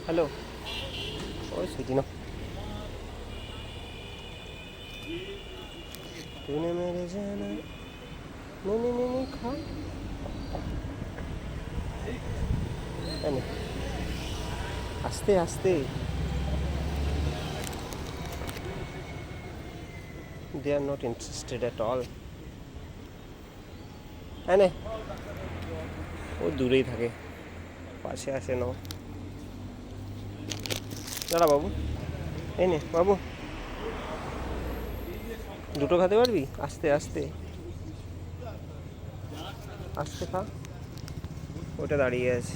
Hello, ওই সুইটি না, तूने मेरे जाना नहीं खा আস্তে আস্তে, they are not interested at all. হ্যাঁ নে, ও দূরেই থাকে, পাশে আসে না। দাঁড়া বাবু, এই নে বাবু, দুটো খেতে পারবি? আস্তে আস্তে আস্তে খা। ওটা দাঁড়িয়ে আছে,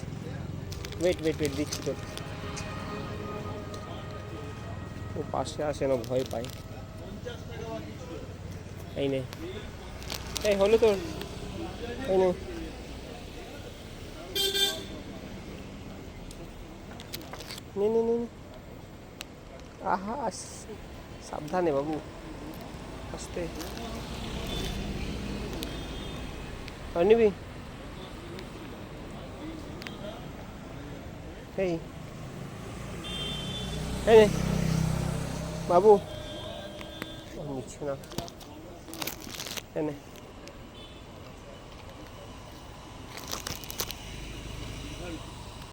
ওয়েট ওয়েট ওয়েট, দিচ্ছি তোর। ও পাশে আসে না, ভয় পায়। এই নে, এই হলো তোর, এই নে, নে নে নে নে। আহা, সাবধানে বাবু, আস্তে। আর নিবি? এই এই নে বাবু, নিচ্ছে না, এনে